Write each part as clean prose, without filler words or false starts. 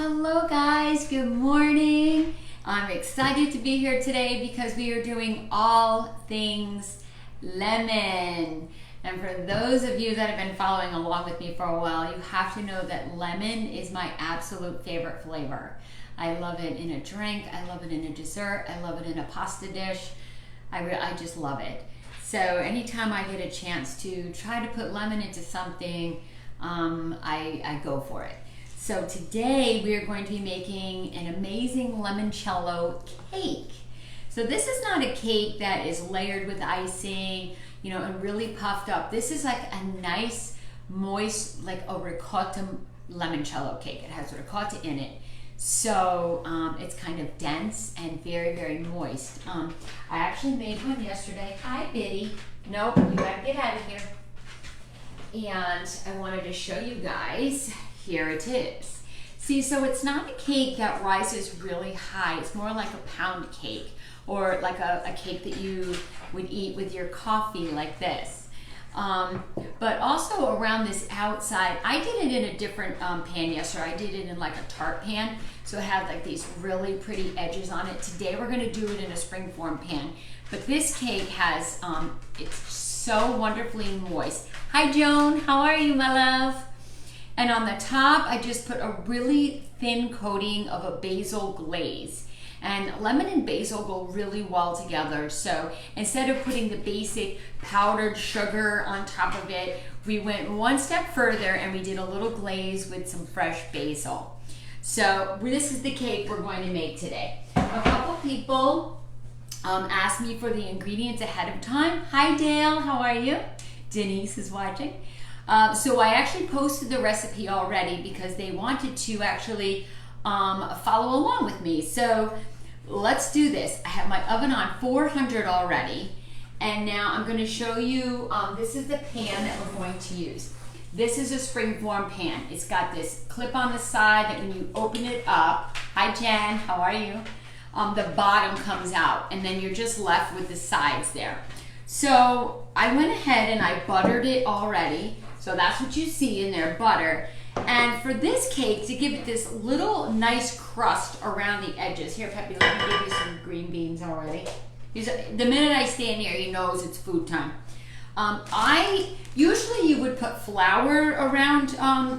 Hello guys, good morning. I'm excited to be here today because we are doing all things lemon. And for those of you that have been following along with me for a while, you have to know that lemon is my absolute favorite flavor. I love it in a drink, I love it in a dessert, I love it in a pasta dish. I just love it. So anytime I get a chance to try to put lemon into something, I go for it. So today we are going to be making an amazing limoncello cake. So this is not a cake that is layered with icing, you know, and really puffed up. This is like a nice, moist, like a ricotta limoncello cake. It has ricotta in it. So it's kind of dense and very, very moist. I actually made one yesterday. Hi, Biddy. Nope, you gotta get out of here. And I wanted to show you guys. Here it is. See, so it's not a cake that rises really high. It's more like a pound cake or like a cake that you would eat with your coffee like this. But also around this outside, I did it in a different pan yesterday. I did it in like a tart pan. So it had like these really pretty edges on it. Today we're gonna do it in a springform pan. But this cake has, it's so wonderfully moist. Hi Joan, how are you, my love? And on the top, I just put a really thin coating of a basil glaze. And lemon and basil go really well together. So instead of putting the basic powdered sugar on top of it, we went one step further and we did a little glaze with some fresh basil. So this is the cake we're going to make today. A couple people asked me for the ingredients ahead of time. Hi Dale, how are you? Denise is watching. So I actually posted the recipe already because they wanted to actually follow along with me. So let's do this. I have my oven on 400 already. And now I'm going to show you, this is the pan that we're going to use. This is a springform pan. It's got this clip on the side that when you open it up, hi Jen, how are you? The bottom comes out and then you're just left with the sides there. So I went ahead and I buttered it already. So that's what you see in there, butter. And for this cake, to give it this little nice crust around the edges. Here, Peppy, let me give you some green beans already. The minute I stand here, he knows it's food time. Usually you would put flour around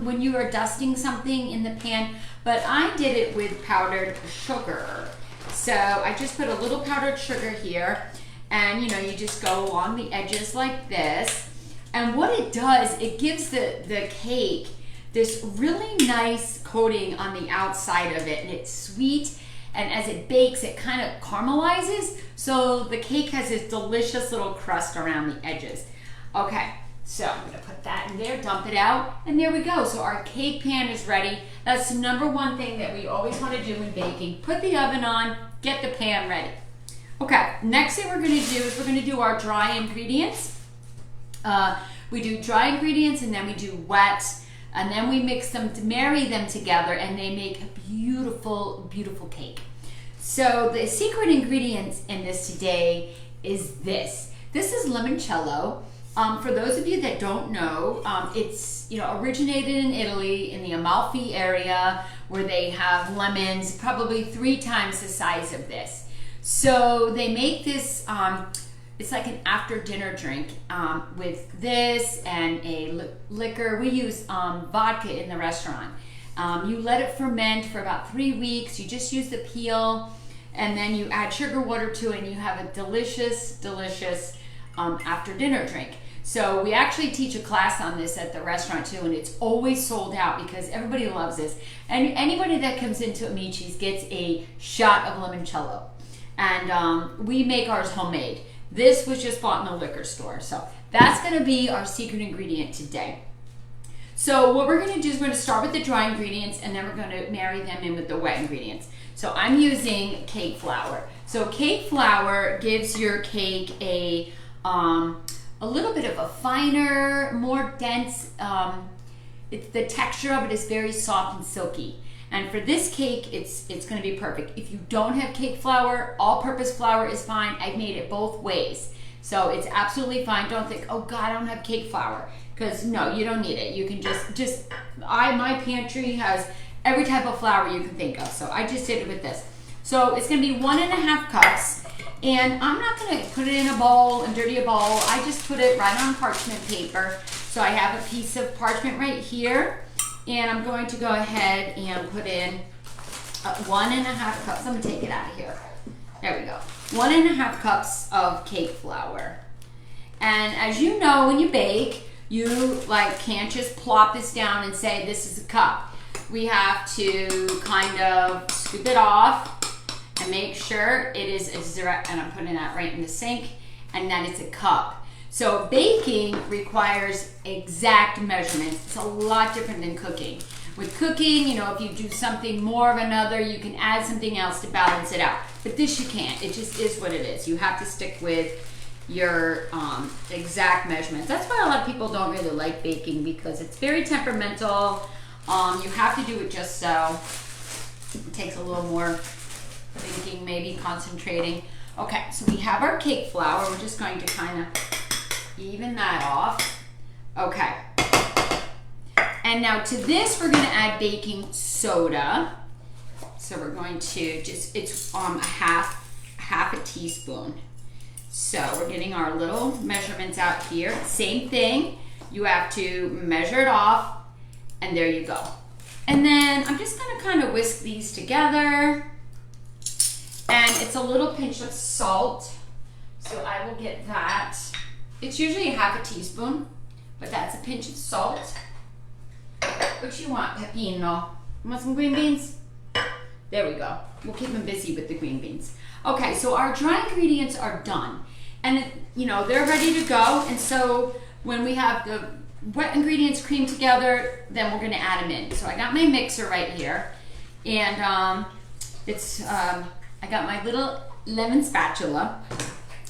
when you are dusting something in the pan, but I did it with powdered sugar. So I just put a little powdered sugar here, and you know, you just go along the edges like this. And what it does, it gives the cake this really nice coating on the outside of it, and it's sweet, and as it bakes, it kind of caramelizes, so the cake has this delicious little crust around the edges. Okay, so I'm gonna put that in there, dump it out, and there we go. So our cake pan is ready. That's the number one thing that we always wanna do in baking. Put the oven on, get the pan ready. Okay, next thing we're gonna do is we're gonna do our dry ingredients. We do dry ingredients and then we do wet, and then we mix them to marry them together, and they make a beautiful, beautiful cake. So the secret ingredients in this today is this. This is limoncello. For those of you that don't know, it's originated in Italy in the Amalfi area where they have lemons probably 3 times the size of this. So they make this. It's like an after dinner drink with this and a liquor. We use vodka in the restaurant. You let it ferment for about 3 weeks. You just use the peel, and then you add sugar water to it, and you have a delicious, delicious after dinner drink. So we actually teach a class on this at the restaurant too, and it's always sold out because everybody loves this. And anybody that comes into Amici's gets a shot of limoncello. And we make ours homemade. This was just bought in the liquor store. So that's gonna be our secret ingredient today. So what we're gonna do is we're gonna start with the dry ingredients, and then we're gonna marry them in with the wet ingredients. So I'm using cake flour. So cake flour gives your cake a little bit of a finer, more dense, the texture of it is very soft and silky. And for this cake, it's gonna be perfect. If you don't have cake flour, all-purpose flour is fine. I've made it both ways. So it's absolutely fine. Don't think, oh God, I don't have cake flour. Because no, you don't need it. You can my pantry has every type of flour you can think of. So I just did it with this. So it's gonna be 1.5 cups. And I'm not gonna put it in a bowl and dirty a bowl. I just put it right on parchment paper. So I have a piece of parchment right here. And I'm going to go ahead and put in 1.5 cups. I'm gonna take it out of here. There we go. 1.5 cups of cake flour. And as you know, when you bake, you like can't just plop this down and say this is a cup. We have to kind of scoop it off and make sure it is exact, and I'm putting that right in the sink, and that it's a cup. So baking requires exact measurements. It's a lot different than cooking. With cooking, you know, if you do something more of another, you can add something else to balance it out. But this you can't. It just is what it is. You have to stick with your exact measurements. That's why a lot of people don't really like baking, because it's very temperamental. You have to do it just so. It takes a little more thinking, maybe concentrating. Okay, so we have our cake flour. We're just going to kind of even that off. Okay. And now to this, we're gonna add baking soda. So we're going to just, it's a half a teaspoon. So we're getting our little measurements out here. Same thing, you have to measure it off, and there you go. And then I'm just gonna kind of whisk these together. And it's a little pinch of salt. So I will get that. It's usually half a teaspoon, but that's a pinch of salt. What you want, Pepino? You want some green beans? There we go. We'll keep them busy with the green beans. Okay, so our dry ingredients are done. And you know, they're ready to go. And so when we have the wet ingredients creamed together, then we're gonna add them in. So I got my mixer right here. And I got my little lemon spatula.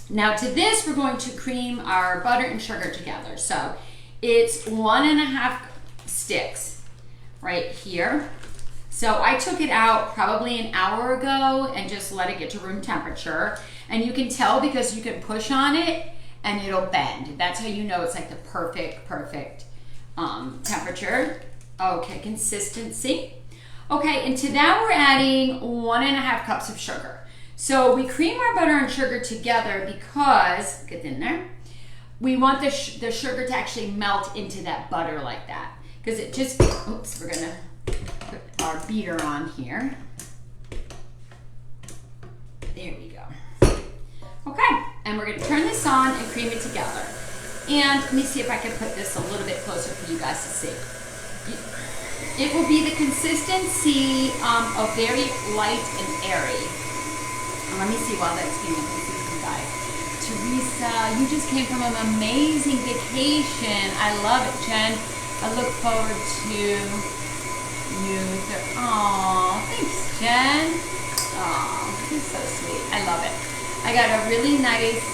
Now to this, we're going to cream our butter and sugar together. So it's 1.5 sticks right here. So I took it out probably an hour ago and just let it get to room temperature. And you can tell because you can push on it and it'll bend. That's how you know it's like the perfect temperature. Okay, consistency. Okay, and to that we're adding 1.5 cups of sugar. So we cream our butter and sugar together because, get in there, we want the sugar to actually melt into that butter like that. Because it just, oops, we're gonna put our beater on here. There we go. Okay, and we're gonna turn this on and cream it together. And let me see if I can put this a little bit closer for you guys to see. It will be the consistency of very light and airy. Let me see while that's steaming. Let's see some guys. Teresa, you just came from an amazing vacation. I love it, Jen. I look forward to you. Aw, thanks, Jen. Aw, this is so sweet. I love it. I got a really nice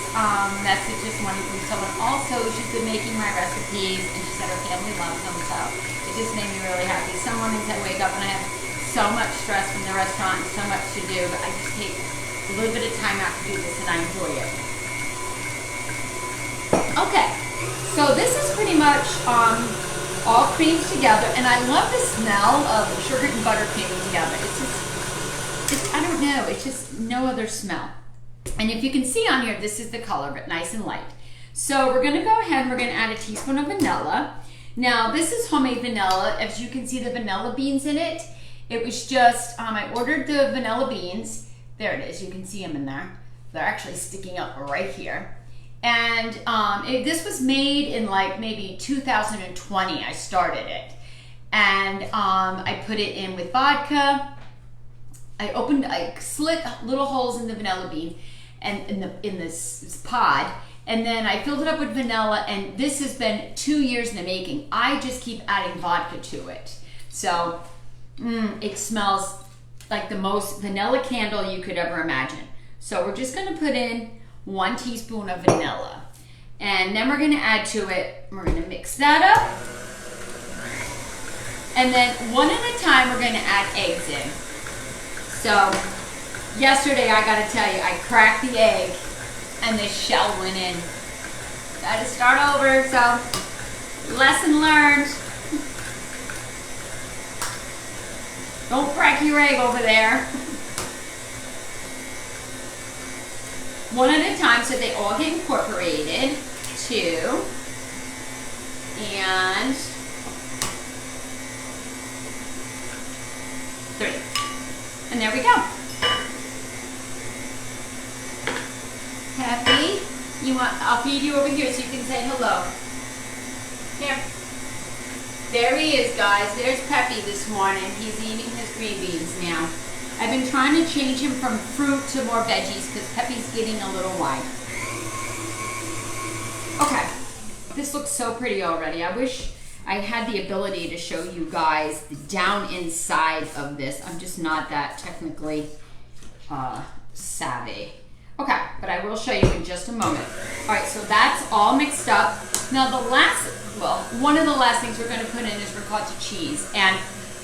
message this morning from someone. Also, she's been making my recipes, and she said her family loves them, so it just made me really happy. Some mornings I wake up and I have so much stress from the restaurant and so much to do, but I just take a little bit of time out to do this, and I enjoy it. Okay, so this is pretty much all creamed together, and I love the smell of the sugar and butter creaming together. I don't know, it's just no other smell. And if you can see on here, this is the color, but nice and light. So we're gonna go ahead and we're gonna add a teaspoon of vanilla. Now this is homemade vanilla. As you can see the vanilla beans in it. It was just, I ordered the vanilla beans. There it is, you can see them in there. They're actually sticking up right here. And this was made in like maybe 2020, I started it. And I put it in with vodka. I slit little holes in the vanilla bean and in this pod. And then I filled it up with vanilla, and this has been 2 years in the making. I just keep adding vodka to it. So it smells like the most vanilla candle you could ever imagine. So we're just gonna put in 1 teaspoon of vanilla. And then we're gonna add to it, we're gonna mix that up. And then one at a time, we're gonna add eggs in. So yesterday, I gotta tell you, I cracked the egg and the shell went in. Gotta start over, so lesson learned. Don't crack your egg over there. One at a time so they all get incorporated. 2. And 3. And there we go. Happy? I'll feed you over here so you can say hello. Here. There he is, guys. There's Peppy this morning. He's eating his green beans now. I've been trying to change him from fruit to more veggies because Peppy's getting a little wide. Okay. This looks so pretty already. I wish I had the ability to show you guys the down inside of this. I'm just not that technically savvy. Okay, but I will show you in just a moment. All right, so that's all mixed up. Now one of the last things we're gonna put in is ricotta cheese. And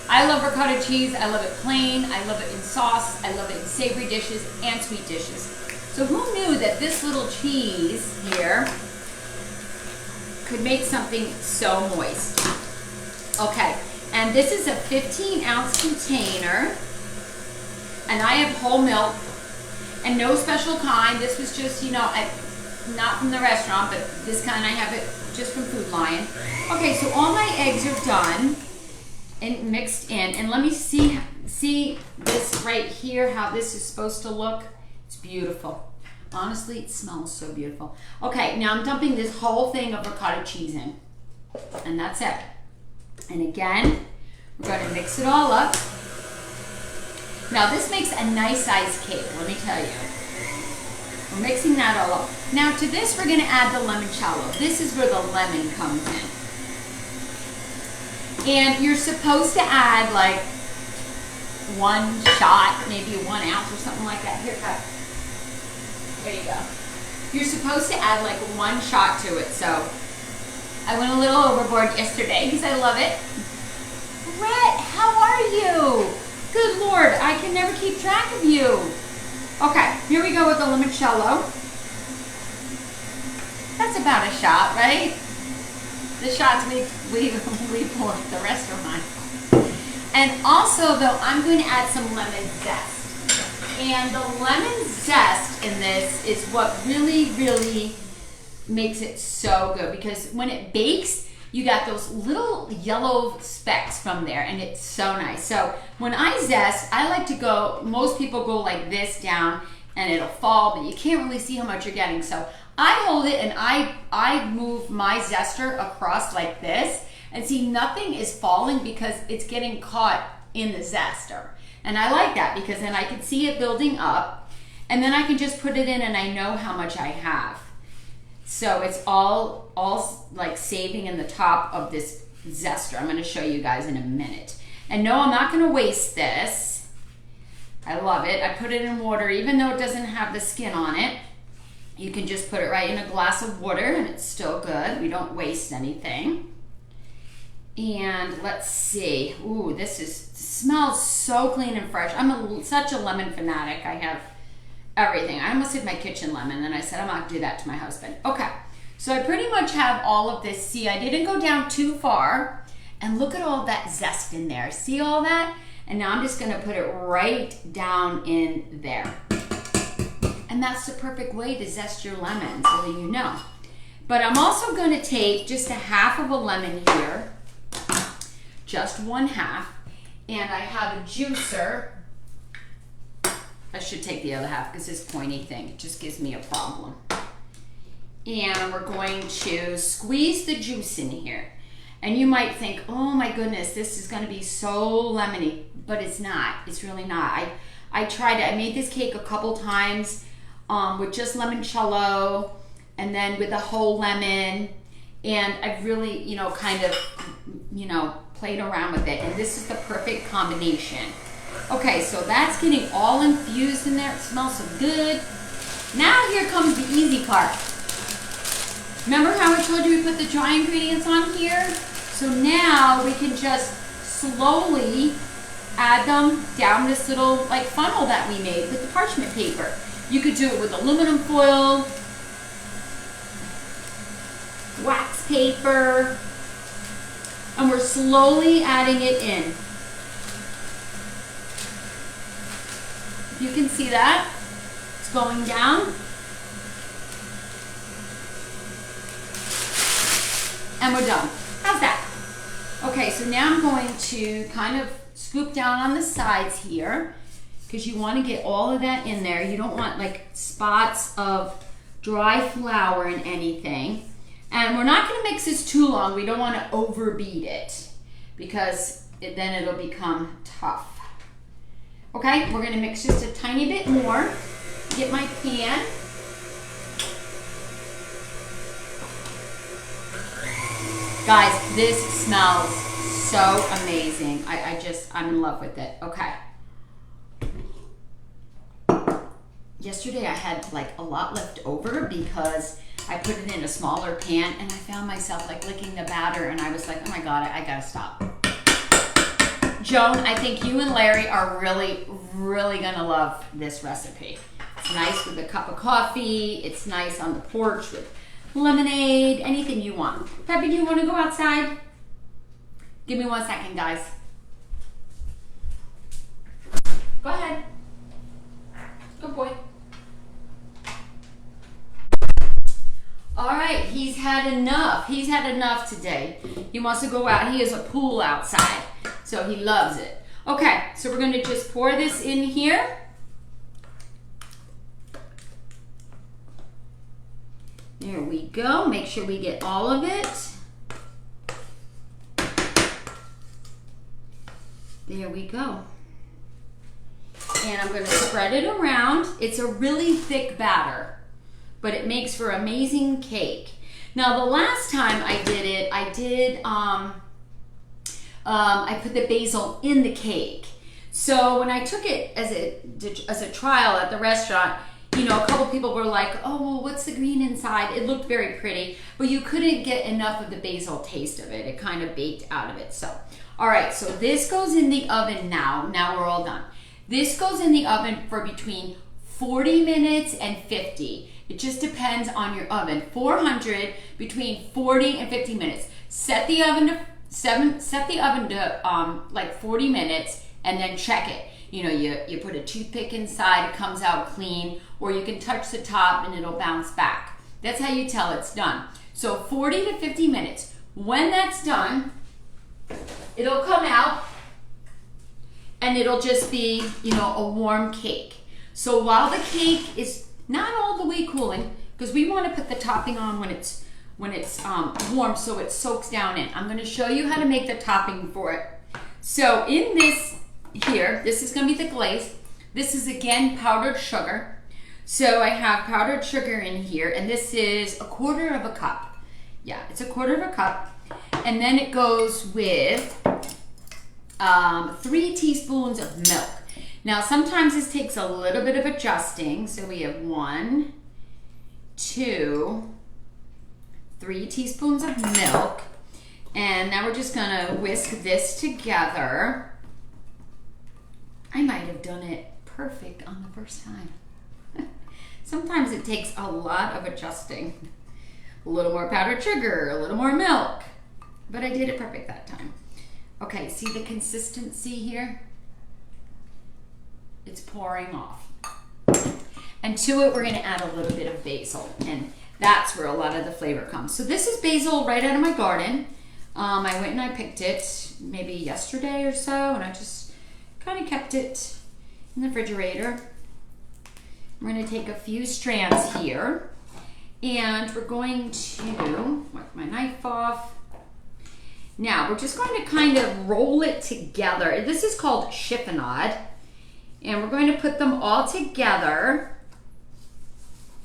I love ricotta cheese. I love it plain. I love it in sauce. I love it in savory dishes and sweet dishes. So who knew that this little cheese here could make something so moist? Okay, and this is a 15-ounce container. And I have whole milk. And no special kind. This was just, not from the restaurant, but this kind I have it just from Food Lion. Okay, so all my eggs are done and mixed in. And let me see this right here, how this is supposed to look. It's beautiful. Honestly, it smells so beautiful. Okay, now I'm dumping this whole thing of ricotta cheese in. And that's it. And again, we're going to mix it all up. Now this makes a nice sized cake, let me tell you. We're mixing that all up. Now to this we're going to add the limoncello. This is where the lemon comes in. And you're supposed to add like 1 shot, maybe 1 ounce or something like that. Here, cut. There you go. You're supposed to add like 1 shot to it. So I went a little overboard yesterday because I love it. Brett, how are you? Good Lord, I can never keep track of you. Okay, here we go with the limoncello. That's about a shot, right? The shots we poured, the rest are mine. And also though, I'm going to add some lemon zest. And the lemon zest in this is what really, really makes it so good, because when it bakes, you got those little yellow specks from there, and it's so nice. So when I zest, I like to go, most people go like this down and it'll fall, but you can't really see how much you're getting. So I hold it and I move my zester across like this, and see, nothing is falling because it's getting caught in the zester. And I like that because then I can see it building up, and then I can just put it in and I know how much I have. So it's all like saving in the top of this zester. I'm going to show you guys in a minute. And no, I'm not going to waste this. I love it. I put it in water, even though it doesn't have the skin on it. You can just put it right in a glass of water and it's still good. We don't waste anything. And let's see. Ooh, smells so clean and fresh. I'm such a lemon fanatic. I have everything. I almost did my kitchen lemon, and I said I'm not gonna do that to my husband. Okay, so I pretty much have all of this. See, I didn't go down too far, and look at all that zest in there. See all that? And now I'm just gonna put it right down in there. And that's the perfect way to zest your lemon, so that you know. But I'm also gonna take just a half of a lemon here, just 1/2, and I have a juicer. I should take the other half because this pointy thing, it just gives me a problem. And we're going to squeeze the juice in here. And you might think, oh my goodness, this is going to be so lemony, but it's not. It's really not. I tried it. I made this cake a couple times with just limoncello and then with the whole lemon. And I've really, kind of, played around with it. And this is the perfect combination. Okay, so that's getting all infused in there. It smells so good. Now here comes the easy part. Remember how I told you we put the dry ingredients on here? So now we can just slowly add them down this little funnel that we made with the parchment paper. You could do it with aluminum foil, wax paper, and we're slowly adding it in. You can see that. It's going down. And we're done. How's that? Okay, so now I'm going to kind of scoop down on the sides here because you want to get all of that in there. You don't want like spots of dry flour in anything. And we're not going to mix this too long. We don't want to overbeat it because then it'll become tough. Okay, we're going to mix just a tiny bit more. Get my pan. Guys, this smells so amazing. I'm in love with it. Okay. Yesterday I had like a lot left over because I put it in a smaller pan and I found myself like licking the batter and I was like, oh my God, I gotta stop. Joan, I think you and Larry are really, really gonna love this recipe. It's nice with a cup of coffee. It's nice on the porch with lemonade, anything you want. Peppy, do you want to go outside? Give me 1 second, guys. Go ahead. Good boy. All right, he's had enough. He's had enough today. He wants to go out. He has a pool outside, so he loves it. Okay, so we're going to just pour this in here. There we go. Make sure we get all of it. There we go. And I'm going to spread it around. It's a really thick batter, but it makes for amazing cake. Now, the last time I did it, I put the basil in the cake. So when I took it as a trial at the restaurant, you know, a couple people were like, oh, well, what's the green inside? It looked very pretty, but you couldn't get enough of the basil taste of it. It kind of baked out of it. So, all right, so this goes in the oven now. Now we're all done. This goes in the oven for between 40 minutes and 50. It just depends on your oven. 400, between 40 and 50 minutes. Set the oven to like 40 minutes and then check it. You know, you put a toothpick inside, it comes out clean, or you can touch the top and it'll bounce back. That's how you tell it's done. So 40 to 50 minutes. When that's done, it'll come out and it'll just be, you know, a warm cake. So while the cake is not all the way cooling, because we want to put the topping on when it's warm so it soaks down in. I'm going to show you how to make the topping for it. So in this here, this is going to be the glaze. This is again powdered sugar. So I have powdered sugar in here, and this is 1/4 cup. Yeah, it's 1/4 cup. And then it goes with 3 teaspoons of milk. Now sometimes this takes a little bit of adjusting. So we have 1, 2, 3 teaspoons of milk. And now we're just gonna whisk this together. I might have done it perfect on the first time. Sometimes it takes a lot of adjusting. A little more powdered sugar, a little more milk. But I did it perfect that time. Okay, see the consistency here? It's pouring off. And to it, we're gonna add a little bit of basil. And that's where a lot of the flavor comes. So this is basil right out of my garden. I went and I picked it maybe yesterday or so, and I just kind of kept it in the refrigerator. We're going to take a few strands here, and we're going to wipe my knife off. Now we're just going to kind of roll it together. This is called chiffonade, and we're going to put them all together.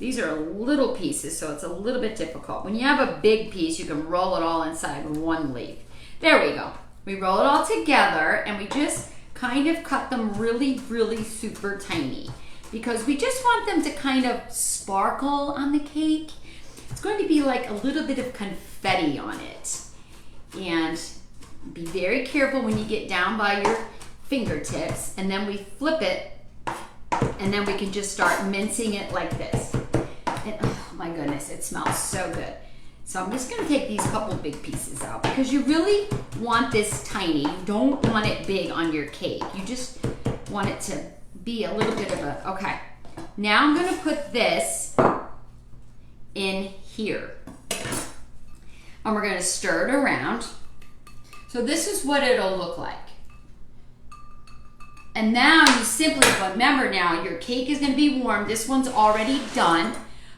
These are little pieces, so it's a little bit difficult. When you have a big piece, you can roll it all inside one leaf. There we go. We roll it all together, and we just kind of cut them really, really super tiny because we just want them to kind of sparkle on the cake. It's going to be like a little bit of confetti on it. And be very careful when you get down by your fingertips, and then we flip it, and then we can just start mincing it like this. And, oh my goodness, it smells so good. So I'm just gonna take these couple big pieces out because you really want this tiny. You don't want it big on your cake. You just want it to be a little bit of a, okay. Now I'm gonna put this in here. And we're gonna stir it around. So this is what it'll look like. And now you simply, remember now, your cake is gonna be warm. This one's already done,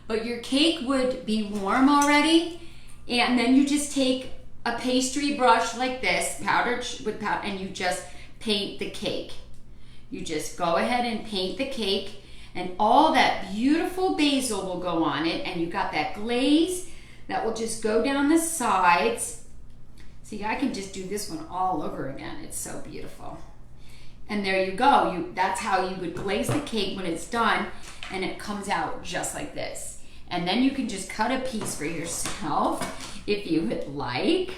but your cake would be warm already. And then you just take a pastry brush like this, and you just paint the cake. You just go ahead and paint the cake, and all that beautiful basil will go on it, and you got that glaze that will just go down the sides. See, I can just do this one all over again. It's so beautiful. And there you go. That's how you would glaze the cake when it's done, and it comes out just like this. And then you can just cut a piece for yourself if you would like.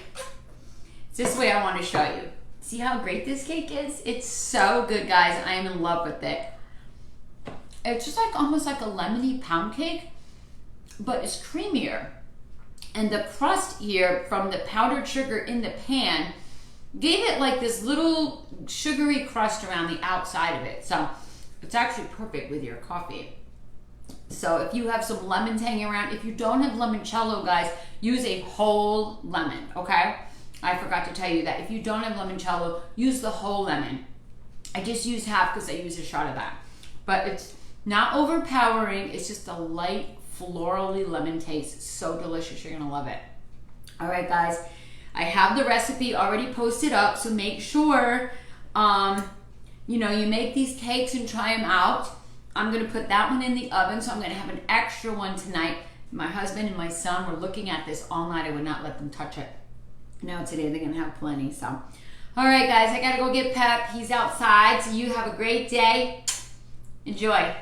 It's this way I want to show you. See how great this cake is? It's so good, guys. I am in love with it. It's just like almost like a lemony pound cake, but it's creamier. And the crust here from the powdered sugar in the pan gave it like this little sugary crust around the outside of it. So it's actually perfect with your coffee. So if you have some lemons hanging around, if you don't have limoncello, guys, use a whole lemon, okay? I forgot to tell you that. If you don't have limoncello, use the whole lemon. I just use half because I use a shot of that. But it's not overpowering. It's just a light, florally lemon taste. So delicious. You're going to love it. All right, guys. I have the recipe already posted up, so make sure, you make these cakes and try them out. I'm going to put that one in the oven, so I'm going to have an extra one tonight. My husband and my son were looking at this all night. I would not let them touch it. Now today they're going to have plenty. So, all right, guys, I got to go get Pep. He's outside, so you have a great day. Enjoy.